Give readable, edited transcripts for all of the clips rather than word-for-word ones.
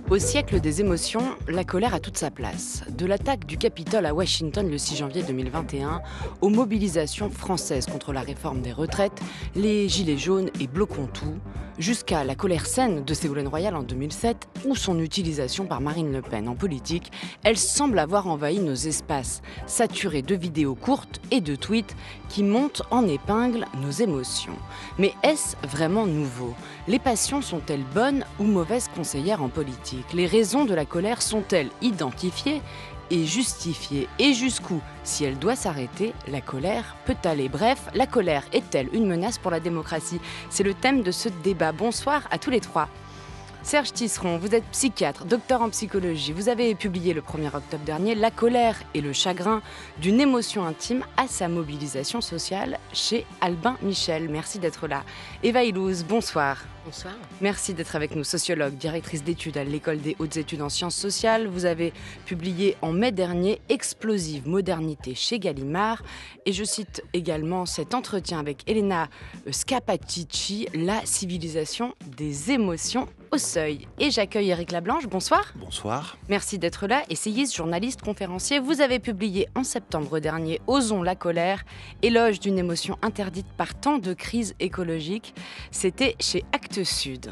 Au siècle des émotions, la colère a toute sa place. De l'attaque du Capitole à Washington le 6 janvier 2021 aux mobilisations françaises contre la réforme des retraites, les gilets jaunes et bloquons tout, jusqu'à la colère saine de Ségolène Royal en 2007 ou son utilisation par Marine Le Pen en politique, elle semble avoir envahi nos espaces, saturés de vidéos courtes et de tweets qui montent en épingle nos émotions. Mais est-ce vraiment nouveau ? Les passions sont-elles bonnes ou mauvaises conseillères en politique ? Les raisons de la colère sont-elles identifiées et justifiées ? Et jusqu'où, si elle doit s'arrêter, la colère peut aller ? Bref, la colère est-elle une menace pour la démocratie ? C'est le thème de ce débat. Bonsoir à tous les trois. Serge Tisseron, vous êtes psychiatre, docteur en psychologie. Vous avez publié le 1er octobre dernier « La colère et le chagrin d'une émotion intime à sa mobilisation sociale » chez Albin Michel. Merci d'être là. Eva Illouz, bonsoir. Bonsoir. Merci d'être avec nous, sociologue, directrice d'études à l'École des hautes études en sciences sociales. Vous avez publié en mai dernier « Explosive modernité » chez Gallimard. Et je cite également cet entretien avec Elena Scappaticci, « La civilisation des émotions au seuil ». Et j'accueille Éric Lablanche, bonsoir. Bonsoir. Merci d'être là. Essayiste, journaliste, conférencier, vous avez publié en septembre dernier « Osons la colère », éloge d'une émotion interdite par tant de crises écologiques. C'était chez Actes Sud.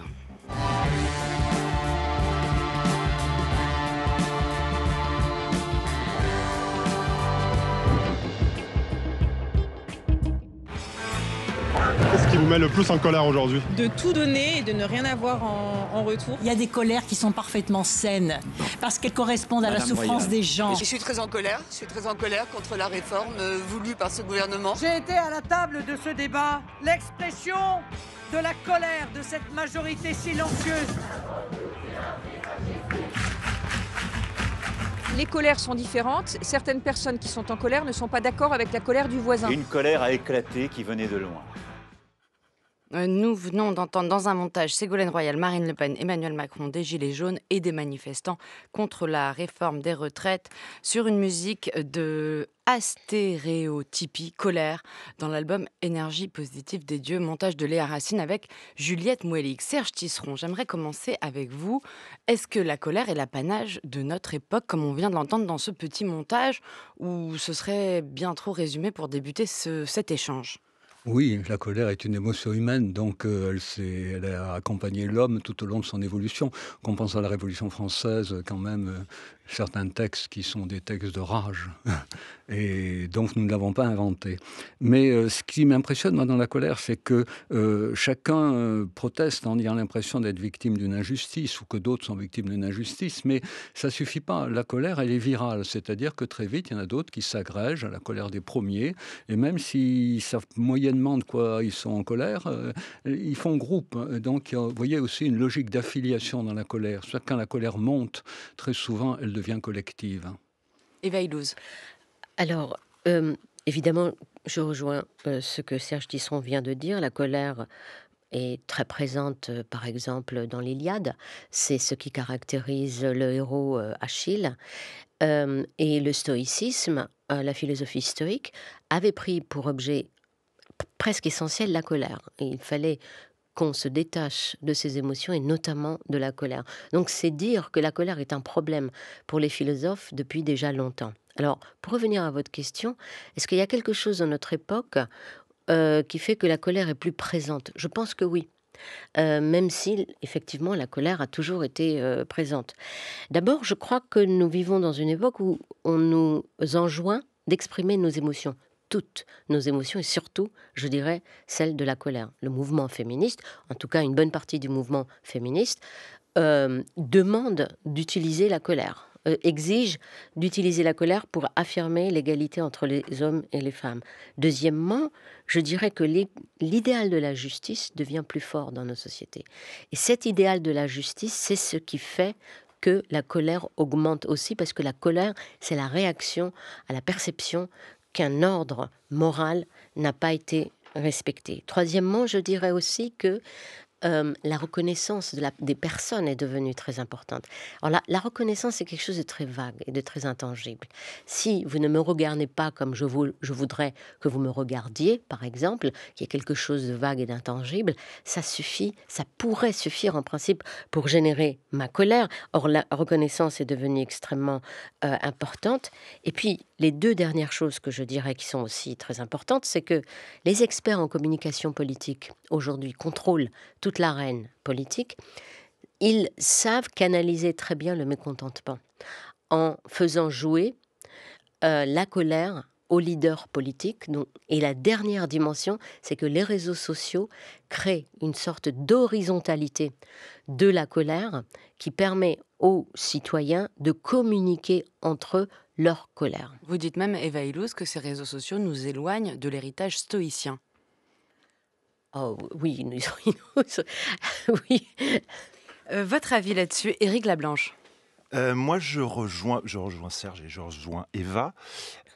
Qu'est-ce qui vous met le plus en colère aujourd'hui ? De tout donner et de ne rien avoir en retour. Il y a des colères qui sont parfaitement saines, parce qu'elles correspondent à la souffrance des gens. Je suis très en colère. Je suis très en colère contre la réforme voulue par ce gouvernement. J'ai été à la table de ce débat, l'expression de la colère de cette majorité silencieuse. Les colères sont différentes. Certaines personnes qui sont en colère ne sont pas d'accord avec la colère du voisin. Une colère a éclaté qui venait de loin. Nous venons d'entendre dans un montage Ségolène Royal, Marine Le Pen, Emmanuel Macron, des Gilets jaunes et des manifestants contre la réforme des retraites sur une musique de astéréotypie, colère, dans l'album Énergie positive des dieux, montage de Léa Racine avec Juliette Mouelik. Serge Tisseron, j'aimerais commencer avec vous. Est-ce que la colère est l'apanage de notre époque, comme on vient de l'entendre dans ce petit montage, ou ce serait bien trop résumé pour débuter cet échange ? Oui, la colère est une émotion humaine, donc elle a accompagné l'homme tout au long de son évolution. Quand on pense à la Révolution française, quand même, certains textes qui sont des textes de rage, et donc nous ne l'avons pas inventé. Mais ce qui m'impressionne, moi, dans la colère, c'est que chacun proteste en ayant l'impression d'être victime d'une injustice, ou que d'autres sont victimes d'une injustice, mais ça suffit pas. La colère, elle est virale, c'est-à-dire que très vite, il y en a d'autres qui s'agrègent à la colère des premiers, et même s'ils savent moyennement de quoi ils sont en colère, ils font groupe. Donc, vous voyez aussi une logique d'affiliation dans la colère. C'est-à-dire que quand la colère monte, très souvent, elle devient collective. Eva Illouz. Alors, évidemment, je rejoins ce que Serge Tisseron vient de dire. La colère est très présente, par exemple, dans l'Iliade. C'est ce qui caractérise le héros Achille. Et le stoïcisme, la philosophie stoïque, avait pris pour objet presque essentiel la colère. Et il fallait qu'on se détache de ces émotions et notamment de la colère. Donc c'est dire que la colère est un problème pour les philosophes depuis déjà longtemps. Alors, pour revenir à votre question, est-ce qu'il y a quelque chose dans notre époque qui fait que la colère est plus présente ? Je pense que oui. Même si, effectivement, la colère a toujours été présente. D'abord, je crois que nous vivons dans une époque où on nous enjoint d'exprimer nos émotions. Toutes nos émotions et surtout, je dirais, celle de la colère. Le mouvement féministe, en tout cas une bonne partie du mouvement féministe, demande d'utiliser la colère, exige d'utiliser la colère pour affirmer l'égalité entre les hommes et les femmes. Deuxièmement, je dirais que l'idéal de la justice devient plus fort dans nos sociétés. Et cet idéal de la justice, c'est ce qui fait que la colère augmente aussi, parce que la colère, c'est la réaction à la perception qu'un ordre moral n'a pas été respecté. Troisièmement, je dirais aussi que la reconnaissance des personnes est devenue très importante. Alors la reconnaissance, c'est quelque chose de très vague et de très intangible. Si vous ne me regardez pas comme je voudrais que vous me regardiez, par exemple, qu'il y ait quelque chose de vague et d'intangible, ça pourrait suffire en principe pour générer ma colère. Or, la reconnaissance est devenue extrêmement importante. Et puis, les deux dernières choses que je dirais qui sont aussi très importantes, c'est que les experts en communication politique, aujourd'hui, contrôlent toute l'arène politique. Ils savent canaliser très bien le mécontentement en faisant jouer la colère aux leaders politiques. Et la dernière dimension, c'est que les réseaux sociaux créent une sorte d'horizontalité de la colère qui permet aux citoyens de communiquer entre eux leur colère. Vous dites même, Eva Illouz, que ces réseaux sociaux nous éloignent de l'héritage stoïcien. Oh oui, oui. Votre avis là-dessus, Éric Lablanche? Moi, je rejoins Serge et je rejoins Eva.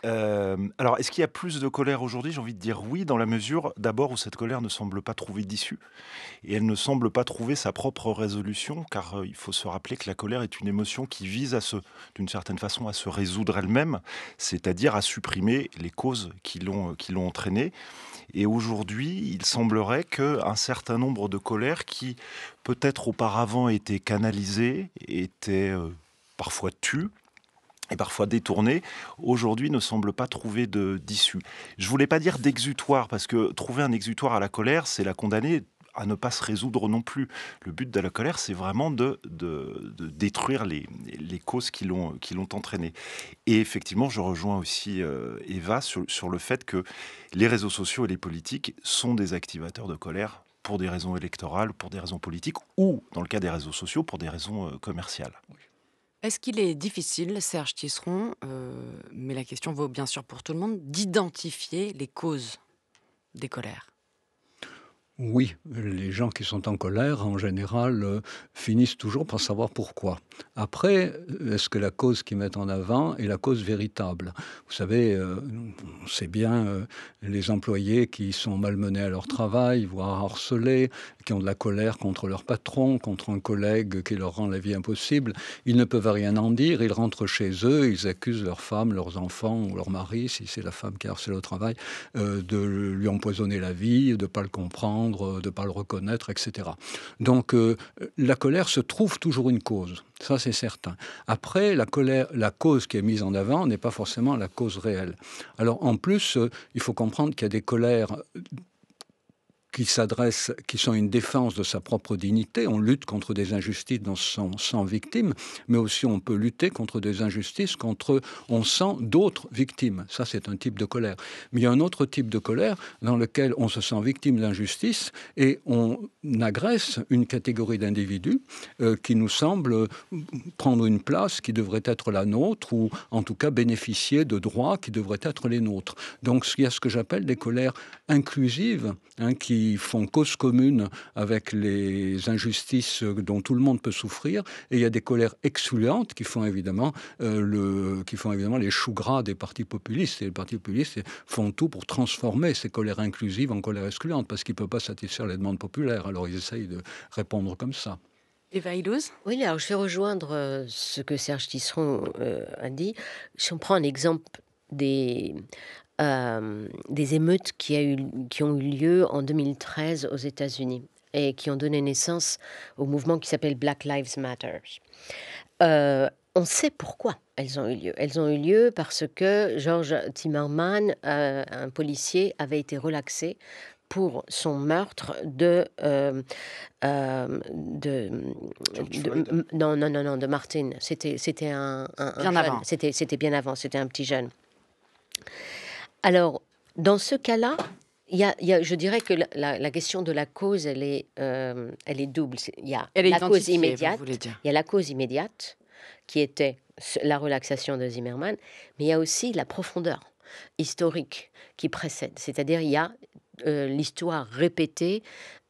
Alors, est-ce qu'il y a plus de colère aujourd'hui? J'ai envie de dire oui, dans la mesure, d'abord, où cette colère ne semble pas trouver d'issue. Et elle ne semble pas trouver sa propre résolution, car il faut se rappeler que la colère est une émotion qui vise d'une certaine façon, à se résoudre elle-même, c'est-à-dire à supprimer les causes qui l'ont entraînée. Et aujourd'hui, il semblerait qu'un certain nombre de colères qui, peut-être auparavant, étaient canalisées, étaient parfois tues, et parfois détournées, aujourd'hui ne semblent pas trouver d'issue. Je ne voulais pas dire d'exutoire, parce que trouver un exutoire à la colère, c'est la condamner à ne pas se résoudre non plus. Le but de la colère, c'est vraiment de détruire les causes qui l'ont entraînée. Et effectivement, je rejoins aussi Eva sur le fait que les réseaux sociaux et les politiques sont des activateurs de colère pour des raisons électorales, pour des raisons politiques, ou, dans le cas des réseaux sociaux, pour des raisons commerciales. Est-ce qu'il est difficile, Serge Tisseron, mais la question vaut bien sûr pour tout le monde, d'identifier les causes des colères? Oui, les gens qui sont en colère, en général, finissent toujours par savoir pourquoi. Après, est-ce que la cause qu'ils mettent en avant est la cause véritable? Vous savez, on sait bien les employés qui sont malmenés à leur travail, voire harcelés, qui ont de la colère contre leur patron, contre un collègue qui leur rend la vie impossible. Ils ne peuvent rien en dire, ils rentrent chez eux, ils accusent leur femme, leurs enfants ou leur mari, si c'est la femme qui harcèle au travail, de lui empoisonner la vie, de ne pas le comprendre, de ne pas le reconnaître, etc. Donc la colère se trouve toujours une cause, ça c'est certain. Après, la cause qui est mise en avant n'est pas forcément la cause réelle. Alors en plus, il faut comprendre qu'il y a des colères qui sont une défense de sa propre dignité. On lutte contre des injustices dont sont sans victimes, mais aussi on peut lutter contre des injustices on sent d'autres victimes. Ça, c'est un type de colère. Mais il y a un autre type de colère dans lequel on se sent victime d'injustice et on agresse une catégorie d'individus qui nous semble prendre une place qui devrait être la nôtre, ou en tout cas bénéficier de droits qui devraient être les nôtres. Donc il y a ce que j'appelle des colères inclusives, qui font cause commune avec les injustices dont tout le monde peut souffrir, et il y a des colères excluantes qui font évidemment les choux gras des partis populistes, et les partis populistes font tout pour transformer ces colères inclusives en colères excluantes, parce qu'ils ne peuvent pas satisfaire les demandes populaires, alors ils essayent de répondre comme ça. Eva Illouz? Oui, alors je vais rejoindre ce que Serge Tisseron a dit. Si on prend un exemple des émeutes qui ont eu lieu en 2013 aux États-Unis et qui ont donné naissance au mouvement qui s'appelle Black Lives Matter. On sait pourquoi elles ont eu lieu. Elles ont eu lieu parce que George Zimmerman, un policier, avait été relaxé pour son meurtre de Martin. C'était un bien jeune. Avant. C'était bien avant. C'était un petit jeune. Alors, dans ce cas-là, je dirais que la question de la cause, elle est double. Il y a la cause immédiate. Il y a la cause immédiate, qui était la relaxation de Zimmerman, mais il y a aussi la profondeur historique qui précède. C'est-à-dire, il y a l'histoire répétée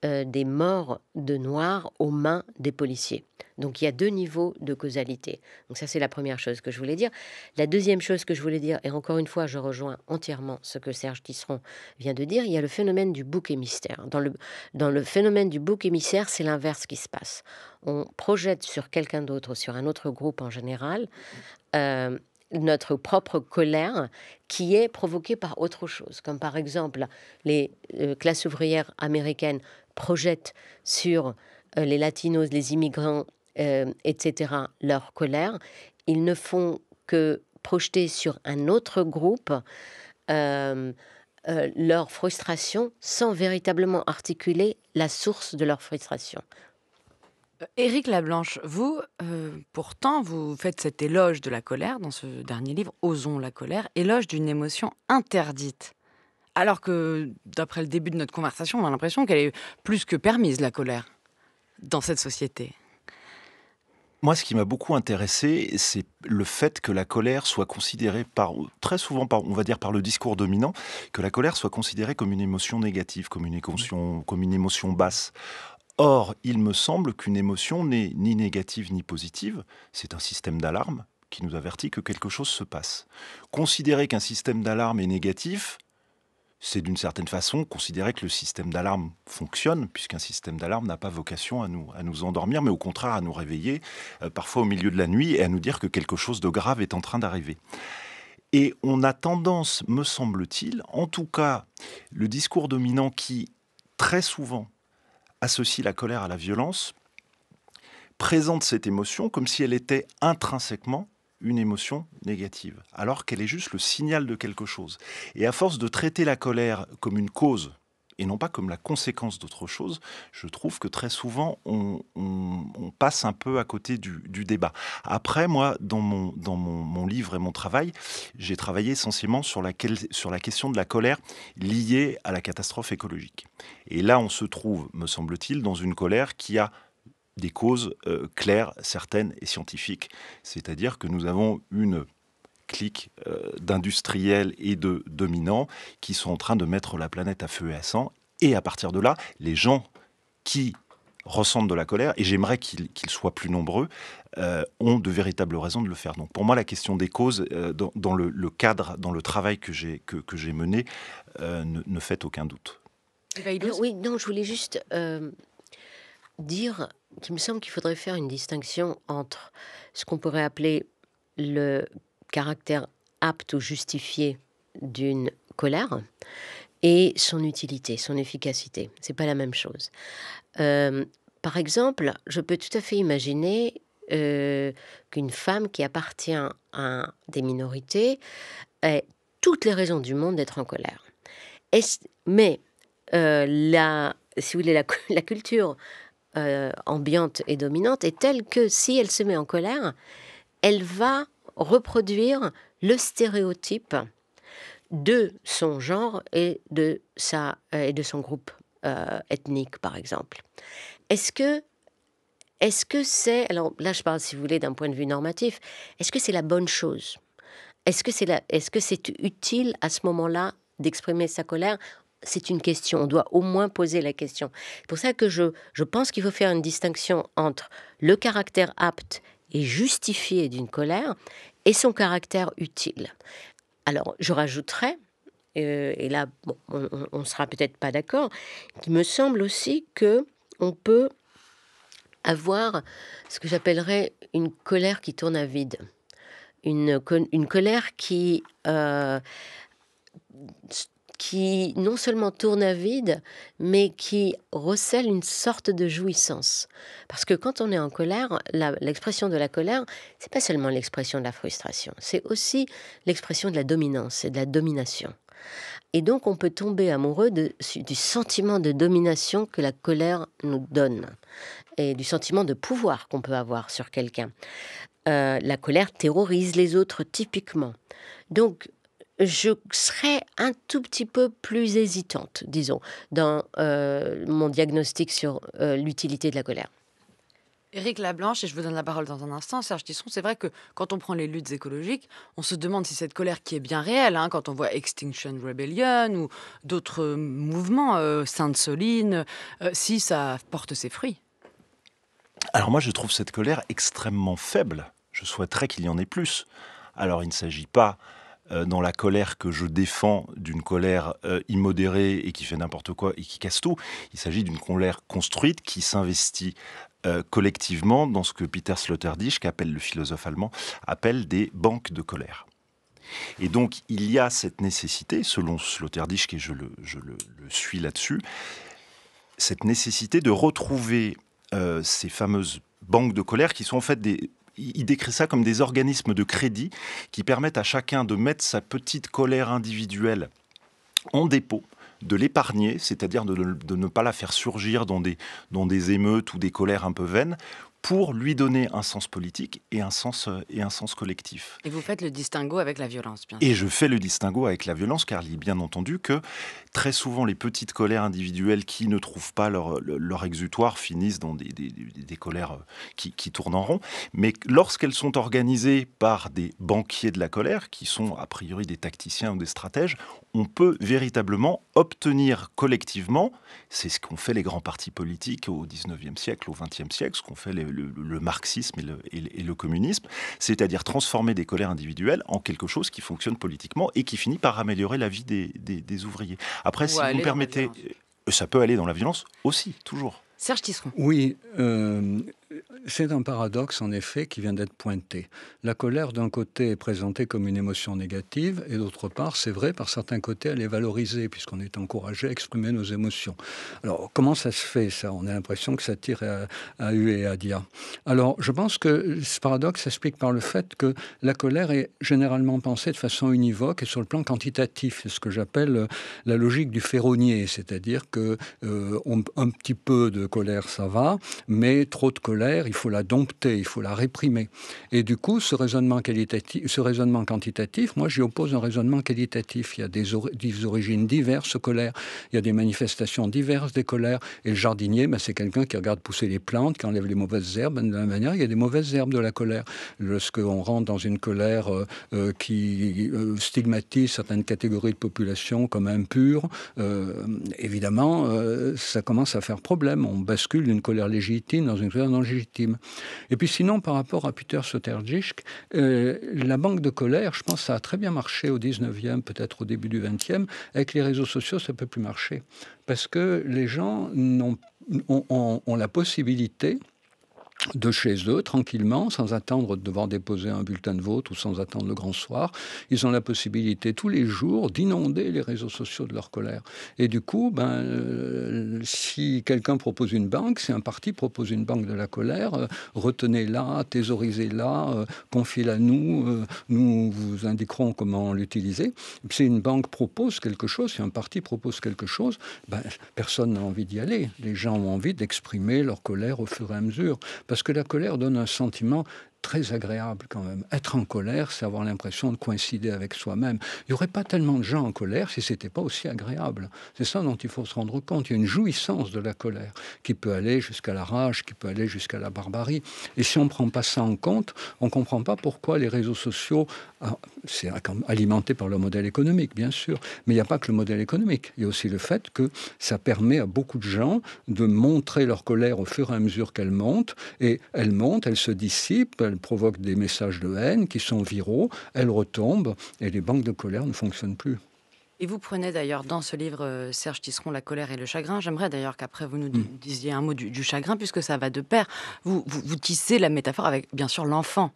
des morts de Noirs aux mains des policiers. Donc il y a 2 niveaux de causalité. Donc ça, c'est la première chose que je voulais dire. La deuxième chose que je voulais dire, et encore une fois, je rejoins entièrement ce que Serge Tisseron vient de dire, il y a le phénomène du bouc émissaire. Dans le phénomène du bouc émissaire, c'est l'inverse qui se passe. On projette sur quelqu'un d'autre, sur un autre groupe en général, notre propre colère qui est provoquée par autre chose. Comme par exemple, les classes ouvrières américaines projettent sur les latinos, les immigrants, etc., leur colère. Ils ne font que projeter sur un autre groupe leur frustration sans véritablement articuler la source de leur frustration. Éric Lablanche, vous, pourtant, vous faites cet éloge de la colère dans ce dernier livre, Osons la colère, éloge d'une émotion interdite. Alors que, d'après le début de notre conversation, on a l'impression qu'elle est plus que permise, la colère, dans cette société. Moi, ce qui m'a beaucoup intéressé, c'est le fait que la colère soit considérée très souvent, on va dire par le discours dominant, que la colère soit considérée comme une émotion négative, comme une émotion basse. Or, il me semble qu'une émotion n'est ni négative ni positive, c'est un système d'alarme qui nous avertit que quelque chose se passe. Considérer qu'un système d'alarme est négatif, c'est d'une certaine façon considérer que le système d'alarme fonctionne, puisqu'un système d'alarme n'a pas vocation à nous endormir, mais au contraire à nous réveiller, parfois au milieu de la nuit, et à nous dire que quelque chose de grave est en train d'arriver. Et on a tendance, me semble-t-il, en tout cas, le discours dominant qui, très souvent, associe la colère à la violence, présente cette émotion comme si elle était intrinsèquement une émotion négative, alors qu'elle est juste le signal de quelque chose. Et à force de traiter la colère comme une cause, et non pas comme la conséquence d'autre chose, je trouve que très souvent, on passe un peu à côté du débat. Après, moi, dans mon livre et mon travail, j'ai travaillé essentiellement sur la question de la colère liée à la catastrophe écologique. Et là, on se trouve, me semble-t-il, dans une colère qui a des causes claires, certaines et scientifiques. C'est-à-dire que nous avons une clique d'industriels et de dominants qui sont en train de mettre la planète à feu et à sang. Et à partir de là, les gens qui ressentent de la colère, et j'aimerais qu'ils soient plus nombreux, ont de véritables raisons de le faire. Donc pour moi, la question des causes, dans le cadre, dans le travail que j'ai mené, ne fait aucun doute. Oui, non, je voulais juste dire qu'il me semble qu'il faudrait faire une distinction entre ce qu'on pourrait appeler le caractère apte ou justifié d'une colère et son utilité, son efficacité. C'est pas la même chose. Par exemple, je peux tout à fait imaginer qu'une femme qui appartient à des minorités ait toutes les raisons du monde d'être en colère. Mais si vous voulez, la culture ambiante et dominante est telle que si elle se met en colère, elle va reproduire le stéréotype de son genre et de son groupe ethnique, par exemple. Est-ce que c'est, alors là je parle si vous voulez d'un point de vue normatif, est-ce que c'est la bonne chose ? Est-ce que c'est utile à ce moment-là d'exprimer sa colère ? C'est une question, on doit au moins poser la question. C'est pour ça que je pense qu'il faut faire une distinction entre le caractère apte et justifié d'une colère et son caractère utile. Alors, je rajouterais, et là, bon, on ne sera peut-être pas d'accord, qu'il me semble aussi qu'on peut avoir ce que j'appellerais une colère qui tourne à vide. Une colère qui non seulement tourne à vide, mais qui recèle une sorte de jouissance. Parce que quand on est en colère, l'expression de la colère, c'est pas seulement l'expression de la frustration, c'est aussi l'expression de la dominance et de la domination. Et donc on peut tomber amoureux du sentiment de domination que la colère nous donne, et du sentiment de pouvoir qu'on peut avoir sur quelqu'un. La colère terrorise les autres typiquement. Donc, je serais un tout petit peu plus hésitante, disons, dans mon diagnostic sur l'utilité de la colère. Éric Lablanche, et je vous donne la parole dans un instant, Serge Tisseron, c'est vrai que quand on prend les luttes écologiques, on se demande si cette colère qui est bien réelle, quand on voit Extinction Rebellion ou d'autres mouvements, Sainte-Soline, si ça porte ses fruits. Alors moi, je trouve cette colère extrêmement faible. Je souhaiterais qu'il y en ait plus. Alors il ne s'agit pas dans la colère que je défends d'une colère immodérée et qui fait n'importe quoi et qui casse tout. Il s'agit d'une colère construite qui s'investit collectivement dans ce que Peter Sloterdijk, qu'appelle le philosophe allemand, appelle des banques de colère. Et donc il y a cette nécessité, selon Sloterdijk, et je le suis là-dessus, cette nécessité de retrouver ces fameuses banques de colère qui sont en fait il décrit ça comme des organismes de crédit qui permettent à chacun de mettre sa petite colère individuelle en dépôt, de l'épargner, c'est-à-dire de ne pas la faire surgir dans des émeutes ou des colères un peu vaines, pour lui donner un sens politique et un sens collectif. Et vous faites le distinguo avec la violence, bien sûr. Et je fais le distinguo avec la violence, car il est bien entendu que très souvent les petites colères individuelles qui ne trouvent pas leur exutoire finissent dans des colères qui tournent en rond. Mais lorsqu'elles sont organisées par des banquiers de la colère, qui sont a priori des tacticiens ou des stratèges, on peut véritablement obtenir collectivement, c'est ce qu'ont fait les grands partis politiques au XIXe siècle, au XXe siècle, ce qu'ont fait le marxisme et le communisme, c'est-à-dire transformer des colères individuelles en quelque chose qui fonctionne politiquement et qui finit par améliorer la vie des ouvriers. Après, si vous me permettez, ça peut aller dans la violence aussi, toujours. Serge Tisseron. Oui, c'est un paradoxe en effet qui vient d'être pointé. La colère d'un côté est présentée comme une émotion négative et d'autre part, c'est vrai, par certains côtés, elle est valorisée puisqu'on est encouragé à exprimer nos émotions. Alors, comment ça se fait ça ? On a l'impression que ça tire à U et à Dia. Alors, je pense que ce paradoxe s'explique par le fait que la colère est généralement pensée de façon univoque et sur le plan quantitatif. C'est ce que j'appelle la logique du ferronnier, c'est-à-dire que un petit peu de colère, ça va, mais trop de colère, il faut la dompter, il faut la réprimer. Et du coup, ce raisonnement quantitatif, moi, j'y oppose un raisonnement qualitatif. Il y a des origines diverses colères, il y a des manifestations diverses des colères, et le jardinier, c'est quelqu'un qui regarde pousser les plantes, qui enlève les mauvaises herbes. De la même manière, il y a des mauvaises herbes de la colère. Lorsqu'on rentre dans une colère qui stigmatise certaines catégories de population comme impures, évidemment, ça commence à faire problème. On bascule d'une colère légitime dans une colère non légitime. Et puis sinon, par rapport à Peter Sloterdijk, la banque de colère, je pense que ça a très bien marché au 19e, peut-être au début du 20e. Avec les réseaux sociaux, ça ne peut plus marcher. Parce que les gens ont la possibilité de chez eux, tranquillement, sans attendre de devoir déposer un bulletin de vote ou sans attendre le grand soir. Ils ont la possibilité tous les jours d'inonder les réseaux sociaux de leur colère. Et du coup, si quelqu'un propose une banque, si un parti propose une banque de la colère, retenez-la, thésaurisez-la, confiez-la nous, nous vous indiquerons comment l'utiliser. Si une banque propose quelque chose, si un parti propose quelque chose, personne n'a envie d'y aller. Les gens ont envie d'exprimer leur colère au fur et à mesure. Parce que la colère donne un sentiment très agréable quand même. Être en colère, c'est avoir l'impression de coïncider avec soi-même. Il n'y aurait pas tellement de gens en colère si ce n'était pas aussi agréable. C'est ça dont il faut se rendre compte. Il y a une jouissance de la colère qui peut aller jusqu'à la rage, qui peut aller jusqu'à la barbarie. Et si on ne prend pas ça en compte, on ne comprend pas pourquoi les réseaux sociaux, c'est alimenté par le modèle économique, bien sûr, mais il n'y a pas que le modèle économique. Il y a aussi le fait que ça permet à beaucoup de gens de montrer leur colère au fur et à mesure qu'elle monte, et elle monte, elle se dissipe, elle provoque des messages de haine qui sont viraux, elle retombe, et les banques de colère ne fonctionnent plus. Et vous prenez d'ailleurs dans ce livre, Serge Tisseron, la colère et le chagrin. J'aimerais d'ailleurs qu'après vous nous disiez un mot du chagrin, puisque ça va de pair. Vous tissez la métaphore avec, bien sûr, l'enfant.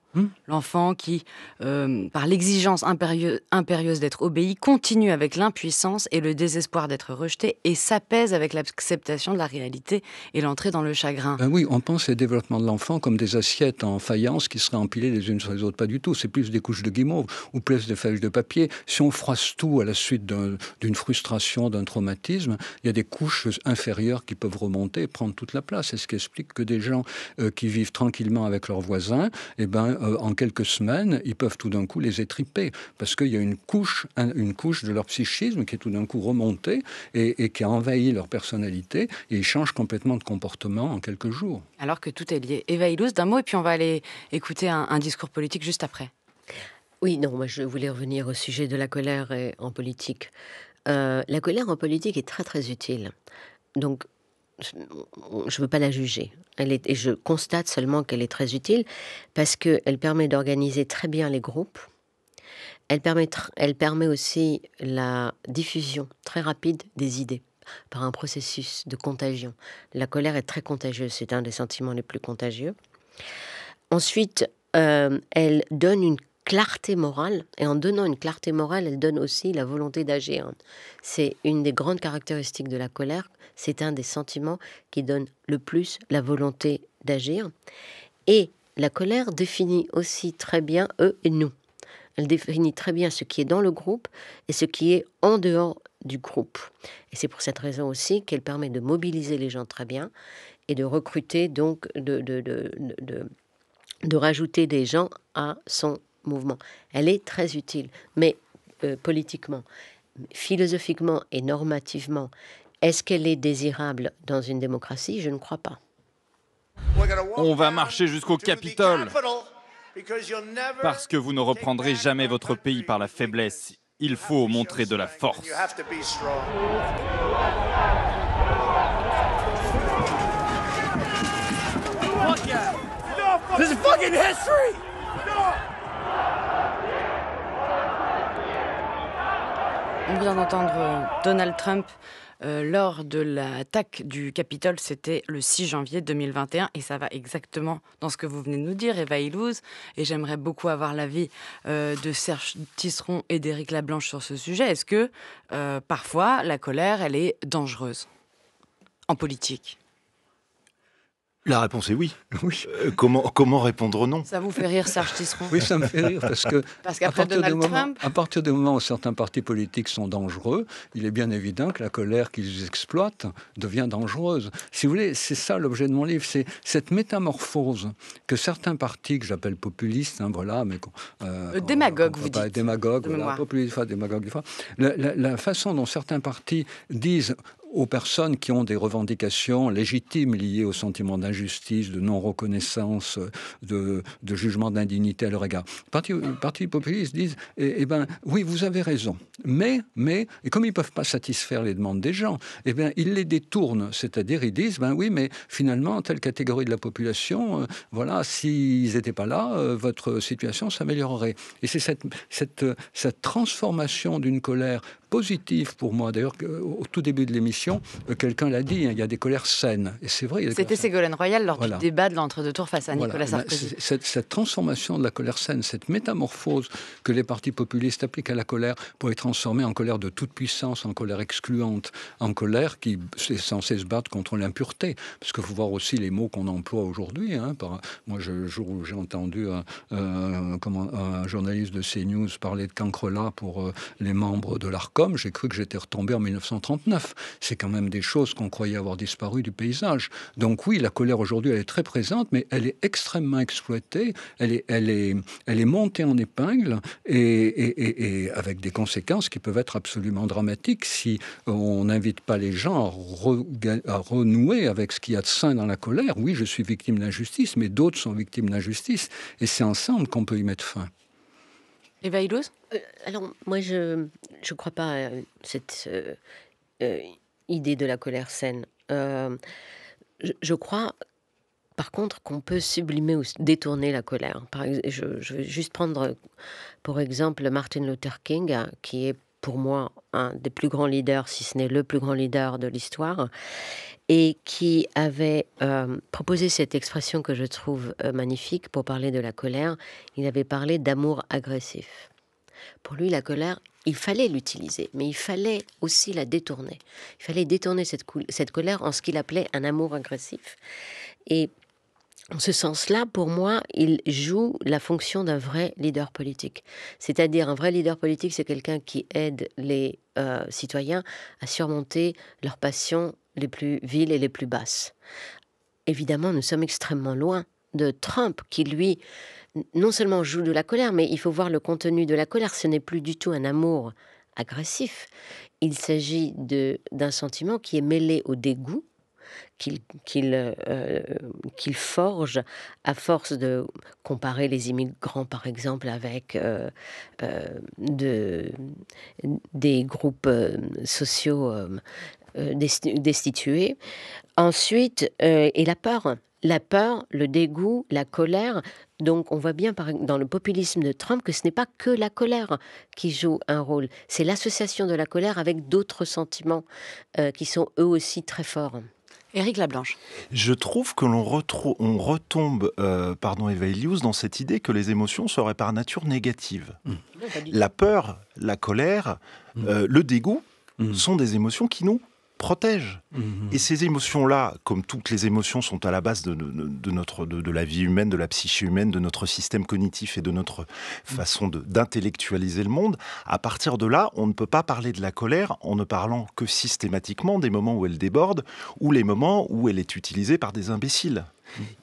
L'enfant qui, par l'exigence impérieuse d'être obéi, continue avec l'impuissance et le désespoir d'être rejeté et s'apaise avec l'acceptation de la réalité et l'entrée dans le chagrin. Oui, on pense au développement de l'enfant comme des assiettes en faïence qui seraient empilées les unes sur les autres. Pas du tout. C'est plus des couches de guimauve ou plus des feuilles de papier. Si on froisse tout à la suite de d'une frustration, d'un traumatisme, il y a des couches inférieures qui peuvent remonter et prendre toute la place. C'est ce qui explique que des gens qui vivent tranquillement avec leurs voisins, en quelques semaines, ils peuvent tout d'un coup les étriper, parce qu'il y a une couche de leur psychisme qui est tout d'un coup remontée et qui a envahi leur personnalité, et ils changent complètement de comportement en quelques jours. Alors que tout est lié. Eva Illouz, d'un mot, et puis on va aller écouter un discours politique juste après. Oui, non, moi je voulais revenir au sujet de la colère en politique. La colère en politique est très très utile. Donc, je ne veux pas la juger. Et je constate seulement qu'elle est très utile parce qu'elle permet d'organiser très bien les groupes. Elle permet aussi la diffusion très rapide des idées par un processus de contagion. La colère est très contagieuse, c'est un des sentiments les plus contagieux. Ensuite, elle donne une clarté morale, et en donnant une clarté morale, elle donne aussi la volonté d'agir. C'est une des grandes caractéristiques de la colère, c'est un des sentiments qui donne le plus la volonté d'agir. Et la colère définit aussi très bien eux et nous. Elle définit très bien ce qui est dans le groupe et ce qui est en dehors du groupe. Et c'est pour cette raison aussi qu'elle permet de mobiliser les gens très bien et de recruter, donc de rajouter des gens à son mouvement. Elle est très utile, mais politiquement, philosophiquement et normativement, est-ce qu'elle est désirable dans une démocratie? Je ne crois pas. On va marcher jusqu'au Capitole parce que vous ne reprendrez jamais votre pays par la faiblesse. Il faut montrer de la force. This is fucking history! On vient d'entendre Donald Trump lors de l'attaque du Capitole, c'était le 6 janvier 2021, et ça va exactement dans ce que vous venez de nous dire, Eva Illouz, et j'aimerais beaucoup avoir l'avis de Serge Tisseron et d'Éric Lablanche sur ce sujet. Est-ce que parfois la colère, elle est dangereuse en politique? La réponse est oui. Comment répondre non? Ça vous fait rire, Serge Tisseron? Oui, ça me fait rire parce qu'après Donald Trump, à partir du moment où certains partis politiques sont dangereux, il est bien évident que la colère qu'ils exploitent devient dangereuse. Si vous voulez, c'est ça l'objet de mon livre, c'est cette métamorphose que certains partis, que j'appelle populistes, mais démagogues, vous dites. Démagogues, voilà, populistes, démagogues, la façon dont certains partis disent aux personnes qui ont des revendications légitimes liées au sentiment d'injustice, de non-reconnaissance, de jugement d'indignité à leur égard. Les partis populistes disent oui, vous avez raison, mais et comme ils ne peuvent pas satisfaire les demandes des gens, ils les détournent, c'est-à-dire ils disent oui, mais finalement, telle catégorie de la population, s'ils n'étaient pas là, votre situation s'améliorerait. Et c'est cette transformation d'une colère positive pour moi. D'ailleurs, au tout début de l'émission, quelqu'un l'a dit, il y a des colères saines. Et c'est vrai. C'était Ségolène Royal lors du débat de l'entre-deux tours face à Nicolas Sarkozy. Cette transformation de la colère saine, cette métamorphose que les partis populistes appliquent à la colère pour les transformer en colère de toute puissance, en colère excluante, en colère qui est censée se battre contre l'impureté. Parce qu'il faut voir aussi les mots qu'on emploie aujourd'hui. Moi, le jour où j'ai entendu un journaliste de CNews parler de cancrelat pour les membres de l'ARCOM, j'ai cru que j'étais retombé en 1939. C'est quand même des choses qu'on croyait avoir disparu du paysage. Donc oui, la colère aujourd'hui, elle est très présente, mais elle est extrêmement exploitée, elle est montée en épingle et avec des conséquences qui peuvent être absolument dramatiques si on n'invite pas les gens à renouer avec ce qu'il y a de sain dans la colère. Oui, je suis victime d'injustice, mais d'autres sont victimes d'injustice, et c'est ensemble qu'on peut y mettre fin. Eva Illouz ? Alors, moi, je ne crois pas à cette idée de la colère saine. Je crois, par contre, qu'on peut sublimer ou détourner la colère. Je vais juste prendre, pour exemple, Martin Luther King, qui est pour moi un des plus grands leaders, si ce n'est le plus grand leader de l'histoire, et qui avait proposé cette expression que je trouve magnifique pour parler de la colère. Il avait parlé d'amour agressif. Pour lui, la colère, il fallait l'utiliser, mais il fallait aussi la détourner. Il fallait détourner cette colère en ce qu'il appelait un amour agressif. Et En ce sens-là, pour moi, il joue la fonction d'un vrai leader politique. C'est-à-dire, un vrai leader politique, c'est quelqu'un qui aide les citoyens à surmonter leurs passions les plus viles et les plus basses. Évidemment, nous sommes extrêmement loin de Trump, qui, lui, non seulement joue de la colère, mais il faut voir le contenu de la colère. Ce n'est plus du tout un amour agressif. Il s'agit d'un sentiment qui est mêlé au dégoût, qu'il forge à force de comparer les immigrants, par exemple, avec des groupes sociaux destitués. Ensuite, et la peur, le dégoût, la colère. Donc on voit bien dans le populisme de Trump que ce n'est pas que la colère qui joue un rôle, c'est l'association de la colère avec d'autres sentiments qui sont eux aussi très forts. Éric Lablanche. Je trouve que l'on retombe, pardon Eva Illouz, dans cette idée que les émotions seraient par nature négatives. La peur, la colère, le dégoût sont des émotions qui nous protègent. Et ces émotions-là, comme toutes les émotions, sont à la base de la vie humaine, de la psyché humaine, de notre système cognitif et de notre façon d'intellectualiser le monde. À partir de là, on ne peut pas parler de la colère en ne parlant que systématiquement des moments où elle déborde ou les moments où elle est utilisée par des imbéciles.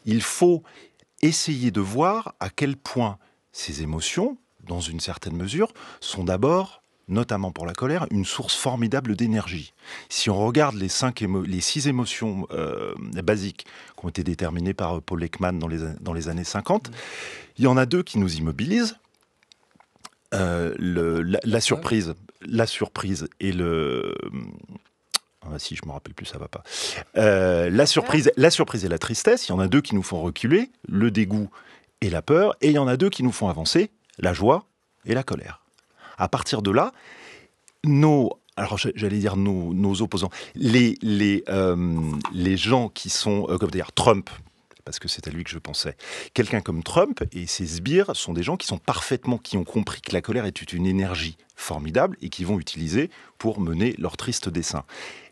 Il faut essayer de voir à quel point ces émotions, dans une certaine mesure, sont d'abord, notamment pour la colère, une source formidable d'énergie. Si on regarde les 6 émotions basiques qui ont été déterminées par Paul Ekman dans les années 50, il y en a 2 qui nous immobilisent. La surprise et le... Ah, si je me rappelle plus, ça va pas. La surprise et la tristesse, il y en a 2 qui nous font reculer, le dégoût et la peur, et il y en a 2 qui nous font avancer, la joie et la colère. À partir de là, nos opposants, les gens qui sont, comme dire, Trump, parce que c'est à lui que je pensais, quelqu'un comme Trump et ses sbires sont des gens qui ont compris que la colère est une énergie formidable et qui vont utiliser pour mener leur triste dessein.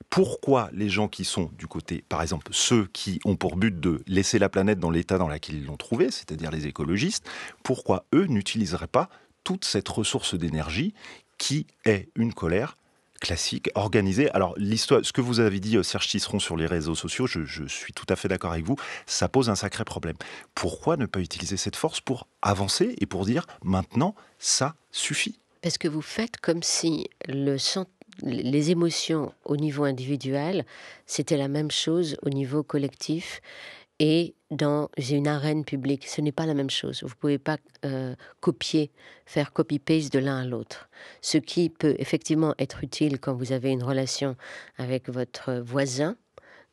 Pourquoi les gens qui sont du côté, par exemple, ceux qui ont pour but de laisser la planète dans l'état dans lequel ils l'ont trouvée, c'est-à-dire les écologistes, pourquoi eux n'utiliseraient pas toute cette ressource d'énergie qui est une colère classique, organisée. Alors, l'histoire, ce que vous avez dit, Serge Tisseron, sur les réseaux sociaux, je suis tout à fait d'accord avec vous, ça pose un sacré problème. Pourquoi ne pas utiliser cette force pour avancer et pour dire, maintenant, ça suffit ? Parce que vous faites comme si les émotions au niveau individuel, c'était la même chose au niveau collectif et dans une arène publique. Ce n'est pas la même chose. Vous ne pouvez pas faire copy-paste de l'un à l'autre. Ce qui peut effectivement être utile quand vous avez une relation avec votre voisin,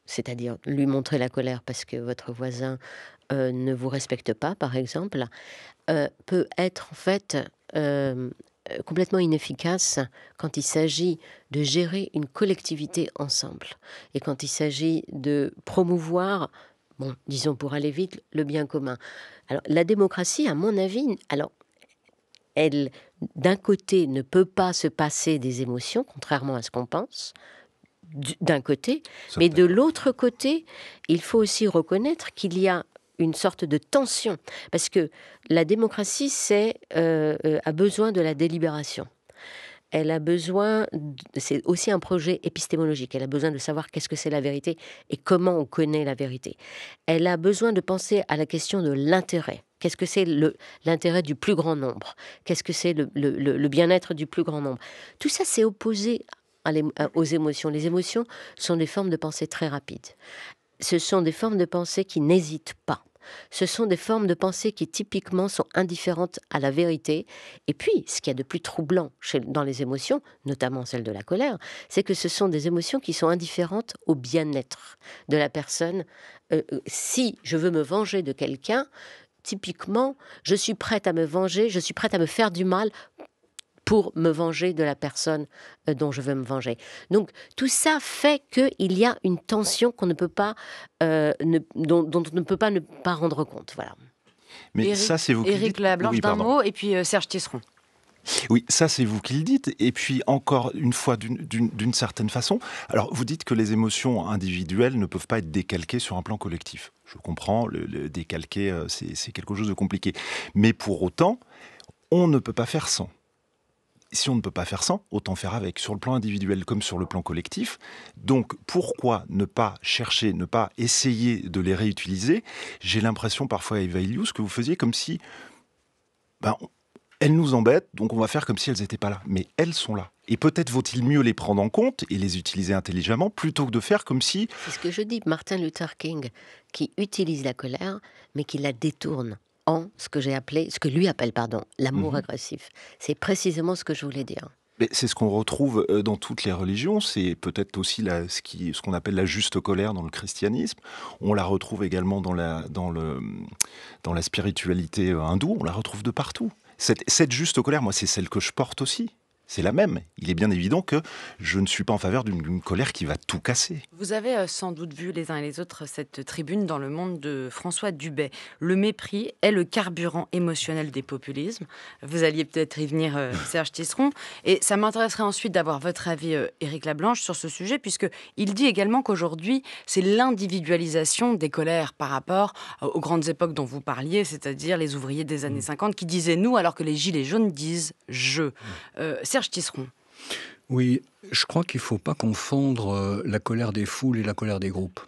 c'est-à-dire lui montrer la colère parce que votre voisin ne vous respecte pas, par exemple, peut être en fait complètement inefficace quand il s'agit de gérer une collectivité ensemble et quand il s'agit de promouvoir, disons pour aller vite, le bien commun. Alors la démocratie, à mon avis, elle, d'un côté, ne peut pas se passer des émotions, contrairement à ce qu'on pense, d'un côté, mais de l'autre côté, il faut aussi reconnaître qu'il y a une sorte de tension, parce que la démocratie a besoin de la délibération. Elle a besoin, c'est aussi un projet épistémologique, elle a besoin de savoir qu'est-ce que c'est la vérité et comment on connaît la vérité. Elle a besoin de penser à la question de l'intérêt. Qu'est-ce que c'est l'intérêt du plus grand nombre? Qu'est-ce que c'est le bien-être du plus grand nombre? Tout ça, c'est opposé aux émotions. Les émotions sont des formes de pensée très rapides. Ce sont des formes de pensée qui n'hésitent pas. Ce sont des formes de pensée qui typiquement sont indifférentes à la vérité. Et puis, ce qu'il y a de plus troublant dans les émotions, notamment celle de la colère, c'est que ce sont des émotions qui sont indifférentes au bien-être de la personne. Si je veux me venger de quelqu'un, typiquement, je suis prête à me venger, je suis prête à me faire du mal pour me venger de la personne dont je veux me venger. Donc, tout ça fait qu'il y a une tension qu'on ne peut pas, dont on ne peut pas ne pas rendre compte. Voilà. Mais Éric, ça, c'est vous qui Éric dites... Lablanche, d'un mot, et puis Serge Tisseron. Oui, ça c'est vous qui le dites. Et puis encore une fois, d'une certaine façon, alors vous dites que les émotions individuelles ne peuvent pas être décalquées sur un plan collectif. Je comprends, le décalquer, c'est quelque chose de compliqué. Mais pour autant, on ne peut pas faire sans. Si on ne peut pas faire sans, autant faire avec, sur le plan individuel comme sur le plan collectif. Donc pourquoi ne pas chercher, ne pas essayer de les réutiliser? J'ai l'impression parfois, Eva Illouz, que vous faisiez comme si... elles nous embêtent, donc on va faire comme si elles n'étaient pas là. Mais elles sont là. Et peut-être vaut-il mieux les prendre en compte et les utiliser intelligemment plutôt que de faire comme si... C'est ce que je dis, Martin Luther King, qui utilise la colère, mais qui la détourne en ce que lui appelle, l'amour agressif. C'est précisément ce que je voulais dire. Mais c'est ce qu'on retrouve dans toutes les religions, c'est peut-être aussi ce qu'on appelle la juste colère dans le christianisme. On la retrouve également dans la spiritualité hindoue, on la retrouve de partout. Cette juste colère, moi, c'est celle que je porte aussi. C'est la même. Il est bien évident que je ne suis pas en faveur d'une colère qui va tout casser. Vous avez sans doute vu les uns et les autres cette tribune dans Le Monde de François Dubet. Le mépris est le carburant émotionnel des populismes. Vous alliez peut-être y venir, Serge Tisseron. Et ça m'intéresserait ensuite d'avoir votre avis, Éric Lablanche, sur ce sujet, puisqu'il dit également qu'aujourd'hui, c'est l'individualisation des colères par rapport aux grandes époques dont vous parliez, c'est-à-dire les ouvriers des années 50 qui disaient « nous », alors que les gilets jaunes disent « je ». Serge Tisseron. Oui, je crois qu'il ne faut pas confondre la colère des foules et la colère des groupes.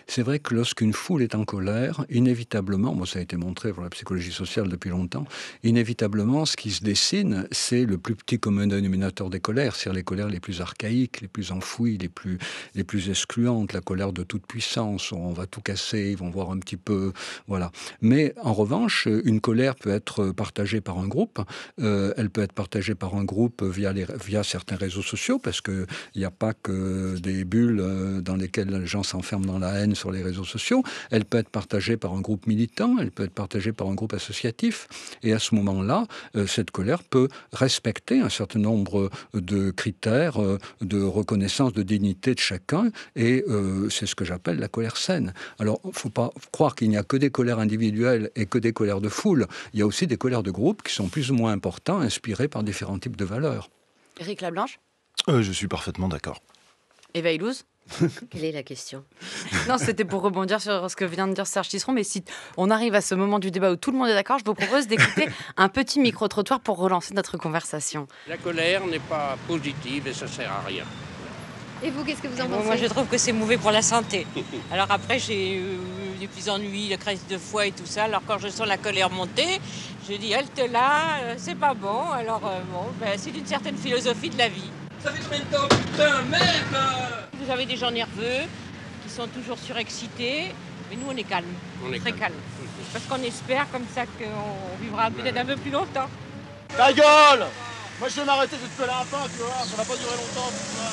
C'est vrai que lorsqu'une foule est en colère, inévitablement, ça a été montré pour la psychologie sociale depuis longtemps, inévitablement, ce qui se dessine, c'est le plus petit commun dénominateur des colères, c'est-à-dire les colères les plus archaïques, les plus enfouies, les plus excluantes, la colère de toute puissance, on va tout casser, ils vont voir un petit peu, voilà. Mais en revanche, une colère peut être partagée par un groupe, elle peut être partagée par un groupe via certains réseaux sociaux, parce qu'il n'y a pas que des bulles dans lesquelles les gens s'enferment dans la haine sur les réseaux sociaux, elle peut être partagée par un groupe militant, elle peut être partagée par un groupe associatif, et à ce moment-là, cette colère peut respecter un certain nombre de critères de reconnaissance de dignité de chacun, et c'est ce que j'appelle la colère saine. Alors, il ne faut pas croire qu'il n'y a que des colères individuelles et que des colères de foule, il y a aussi des colères de groupe qui sont plus ou moins importantes, inspirées par différents types de valeurs. Éric Lablanche. Je suis parfaitement d'accord. Eva Illouz. Quelle est la question? Non, c'était pour rebondir sur ce que vient de dire Serge Tisseron, mais si on arrive à ce moment du débat où tout le monde est d'accord, je vous propose d'écouter un petit micro-trottoir pour relancer notre conversation. La colère n'est pas positive et ça sert à rien. Et vous, qu'est-ce que vous en pensez? Moi, je trouve que c'est mauvais pour la santé. Alors après, j'ai des petits ennuis, la crise de foie et tout ça. Alors quand je sens la colère monter, je dis halte là, c'est pas bon. Alors c'est une certaine philosophie de la vie. Ça fait combien de temps, putain, merde! Vous avez des gens nerveux qui sont toujours surexcités, mais nous on est calme, très calme. Parce qu'on espère comme ça qu'on vivra peut-être un peu plus longtemps. Ta gueule! Moi je vais m'arrêter de te coller un pain, tu vois, ça va pas durer longtemps, tu vois.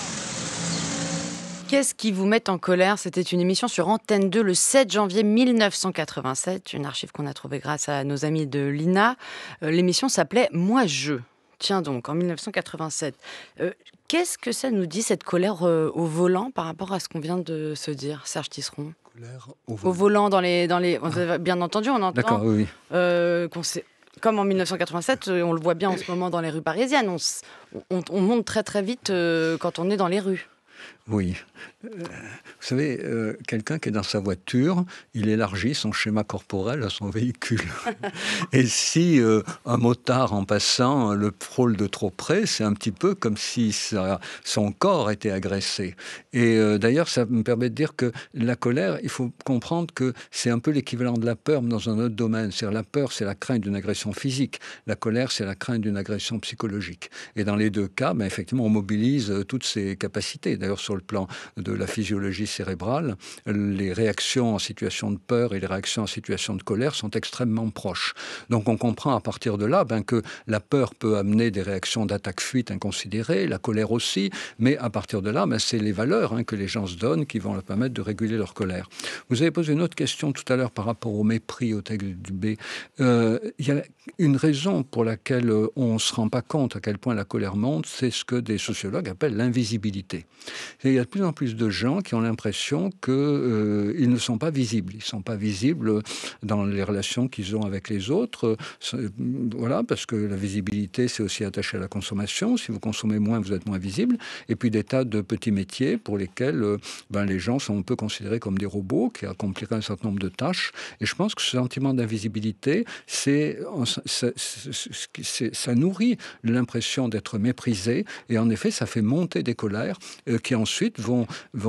Qu'est-ce qui vous met en colère? C'était une émission sur Antenne 2 le 7 janvier 1987, une archive qu'on a trouvée grâce à nos amis de l'INA. L'émission s'appelait « Moi je ». Tiens donc, en 1987. Qu'est-ce que ça nous dit, cette colère au volant, par rapport à ce qu'on vient de se dire, Serge Tisseron? Colère au volant, dans les... Bien entendu, on entend... D'accord, oui. Comme en 1987, on le voit bien en ce moment dans les rues parisiennes. On monte très très vite quand on est dans les rues. Oui. Vous savez, quelqu'un qui est dans sa voiture, il élargit son schéma corporel à son véhicule. Et si un motard en passant le frôle de trop près, c'est un petit peu comme si son corps était agressé. Et d'ailleurs, ça me permet de dire que la colère, il faut comprendre que c'est un peu l'équivalent de la peur, mais dans un autre domaine. C'est-à-dire la peur, c'est la crainte d'une agression physique. La colère, c'est la crainte d'une agression psychologique. Et dans les deux cas, effectivement, on mobilise toutes ces capacités. D'ailleurs, sur le plan de la physiologie cérébrale, les réactions en situation de peur et les réactions en situation de colère sont extrêmement proches. Donc on comprend à partir de là que la peur peut amener des réactions d'attaque-fuite inconsidérées, la colère aussi, mais à partir de là, c'est les valeurs que les gens se donnent qui vont leur permettre de réguler leur colère. Vous avez posé une autre question tout à l'heure par rapport au mépris, au texte du B. Il y a une raison pour laquelle on ne se rend pas compte à quel point la colère monte, c'est ce que des sociologues appellent l'invisibilité. Il y a de plus en plus de gens qui ont l'impression qu'ils ne sont pas visibles. Ils ne sont pas visibles dans les relations qu'ils ont avec les autres. Voilà, parce que la visibilité, c'est aussi attaché à la consommation. Si vous consommez moins, vous êtes moins visible. Et puis des tas de petits métiers pour lesquels les gens sont un peu considérés comme des robots qui accompliraient un certain nombre de tâches. Et je pense que ce sentiment d'invisibilité, ça nourrit l'impression d'être méprisé. Et en effet, ça fait monter des colères qui ensuite vont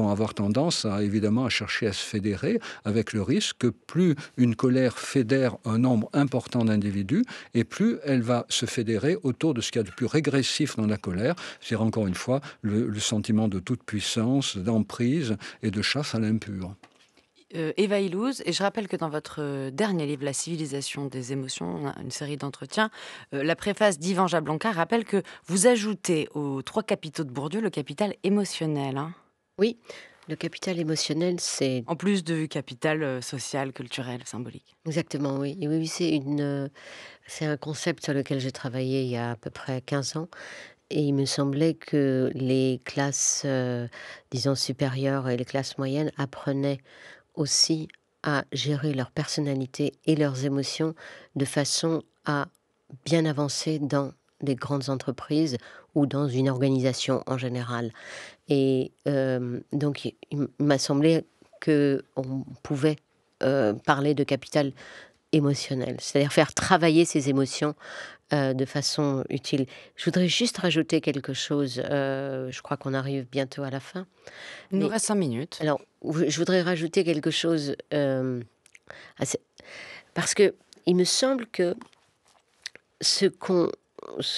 avoir tendance évidemment à chercher à se fédérer, avec le risque que plus une colère fédère un nombre important d'individus, et plus elle va se fédérer autour de ce qu'il y a de plus régressif dans la colère, c'est-à-dire encore une fois le sentiment de toute puissance, d'emprise et de chasse à l'impur. Eva Illouz, et je rappelle que dans votre dernier livre, La civilisation des émotions, une série d'entretiens, la préface d'Yvan Jablonka rappelle que vous ajoutez aux 3 capitaux de Bourdieu le capital émotionnel. Hein. Oui, le capital émotionnel, c'est... En plus du capital social, culturel, symbolique. Exactement, oui. Et oui, c'est un concept sur lequel j'ai travaillé il y a à peu près 15 ans. Et il me semblait que les classes, disons, supérieures et les classes moyennes apprenaient aussi à gérer leur personnalité et leurs émotions de façon à bien avancer dans des grandes entreprises ou dans une organisation en général. Et donc, il m'a semblé qu'on pouvait parler de capital émotionnel, c'est-à-dire faire travailler ses émotions de façon utile. Je voudrais juste rajouter quelque chose. Je crois qu'on arrive bientôt à la fin. Il nous reste 5 minutes. Alors, je voudrais rajouter quelque chose parce que il me semble que ce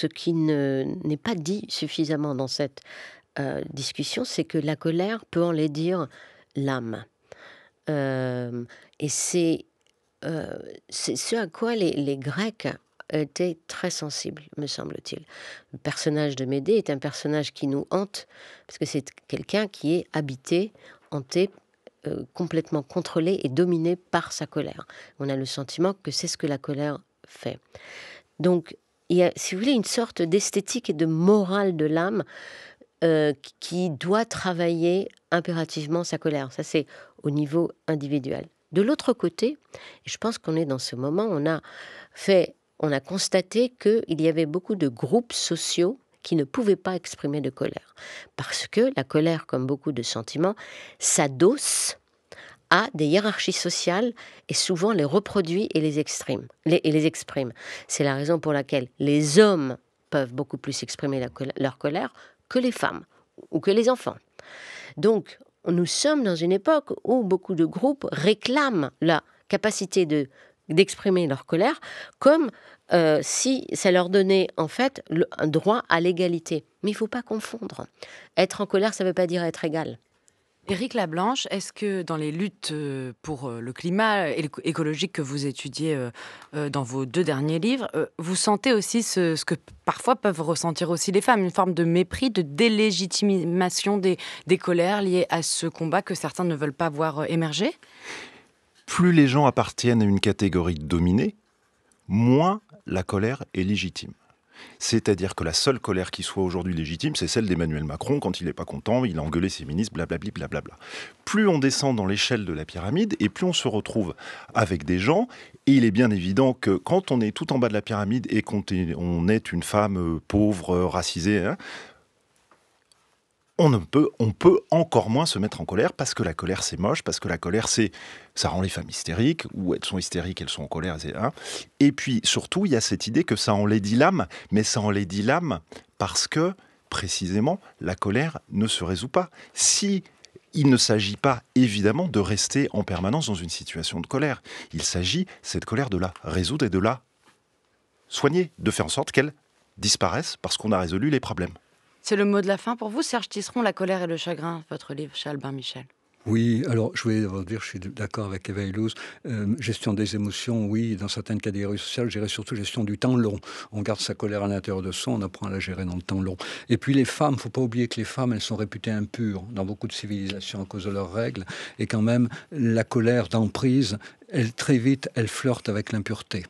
qui n'est pas dit suffisamment dans cette discussion, c'est que la colère peut enlaidir l'âme. Et c'est ce à quoi les Grecs étaient très sensibles, me semble-t-il. Le personnage de Médée est un personnage qui nous hante, parce que c'est quelqu'un qui est habité, hanté, complètement contrôlé et dominé par sa colère. On a le sentiment que c'est ce que la colère fait. Donc, il y a, si vous voulez, une sorte d'esthétique et de morale de l'âme qui doit travailler impérativement sa colère. Ça, c'est au niveau individuel. De l'autre côté, et je pense qu'on est dans ce moment, on a constaté qu'il y avait beaucoup de groupes sociaux qui ne pouvaient pas exprimer de colère. Parce que la colère, comme beaucoup de sentiments, s'adosse à des hiérarchies sociales et souvent les reproduit et les exprime. C'est la raison pour laquelle les hommes peuvent beaucoup plus exprimer leur colère que les femmes ou que les enfants. Donc, nous sommes dans une époque où beaucoup de groupes réclament la capacité d'exprimer leur colère comme si ça leur donnait en fait un droit à l'égalité. Mais il ne faut pas confondre. Être en colère, ça ne veut pas dire être égal. Éric Lablanche, est-ce que dans les luttes pour le climat écologique que vous étudiez dans vos 2 derniers livres, vous sentez aussi ce que parfois peuvent ressentir aussi les femmes, une forme de mépris, de délégitimation des colères liées à ce combat que certains ne veulent pas voir émerger ? Plus les gens appartiennent à une catégorie dominée, moins la colère est légitime. C'est-à-dire que la seule colère qui soit aujourd'hui légitime, c'est celle d'Emmanuel Macron. Quand il n'est pas content, il a engueulé ses ministres, blablabli, blablabla. Plus on descend dans l'échelle de la pyramide, et plus on se retrouve avec des gens. Et il est bien évident que quand on est tout en bas de la pyramide et qu'on est une femme pauvre, racisée, on peut encore moins se mettre en colère, parce que la colère c'est moche, parce que la colère ça rend les femmes hystériques, ou elles sont hystériques, elles sont en colère. Et puis surtout, il y a cette idée que ça enlaidit l'âme, mais ça enlaidit l'âme parce que, précisément, la colère ne se résout pas. Si il ne s'agit pas, évidemment, de rester en permanence dans une situation de colère. Il s'agit, cette colère, de la résoudre et de la soigner, de faire en sorte qu'elle disparaisse parce qu'on a résolu les problèmes. C'est le mot de la fin pour vous, Serge Tisseron, La colère et le chagrin, votre livre chez Albin Michel. Oui, alors je voulais vous dire, je suis d'accord avec Eva Illouz. Gestion des émotions, oui, dans certaines catégories sociales, je dirais surtout gestion du temps long. On garde sa colère à l'intérieur de soi, on apprend à la gérer dans le temps long. Et puis les femmes, il ne faut pas oublier que les femmes, elles sont réputées impures dans beaucoup de civilisations à cause de leurs règles. Et quand même, la colère d'emprise très vite, elle flirte avec l'impureté.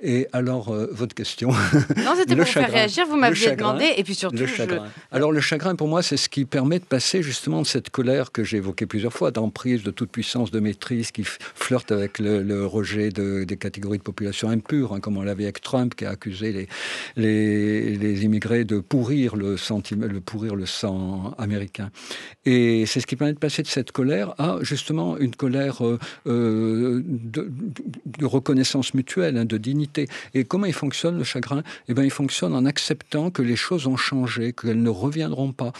Et alors, votre question. Non, c'était pour vous faire réagir, vous m'aviez demandé, et puis surtout... Le chagrin. Alors, le chagrin, pour moi, c'est ce qui permet de passer justement de cette colère que j'ai évoquée plusieurs fois, d'emprise, de toute puissance, de maîtrise, qui flirte avec le rejet des catégories de population impures, hein, comme on l'avait avec Trump, qui a accusé les immigrés de pourrir le sang américain. Et c'est ce qui permet de passer de cette colère à, justement, une colère de reconnaissance mutuelle, hein, de dignité. Et comment il fonctionne, le chagrin ? Eh bien, il fonctionne en acceptant que les choses ont changé, qu'elles ne reviendront pas,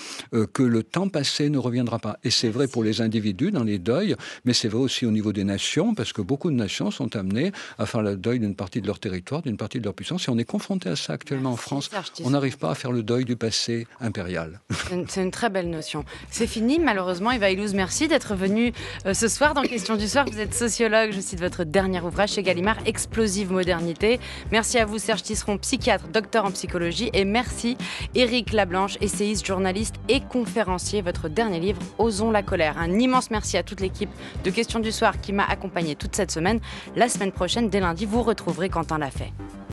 que le temps passé ne reviendra pas. Et c'est vrai pour les individus dans les deuils, mais c'est vrai aussi au niveau des nations, parce que beaucoup de nations sont amenées à faire le deuil d'une partie de leur territoire, d'une partie de leur puissance. Et on est confronté à ça actuellement en France. On n'arrive pas à faire le deuil du passé impérial. C'est une très belle notion. C'est fini, malheureusement. Eva Illouz, merci d'être venue ce soir dans Question du soir. Vous êtes sociologue, je cite votre dernier ouvrage chez Gallimard, Explosive modernité. Merci à vous Serge Tisseron, psychiatre, docteur en psychologie, et merci Éric Lablanche, essayiste, journaliste et conférencier. Votre dernier livre, Osons la colère. Un immense merci à toute l'équipe de Question du soir qui m'a accompagné toute cette semaine. La semaine prochaine, dès lundi, vous retrouverez Quentin Lafay.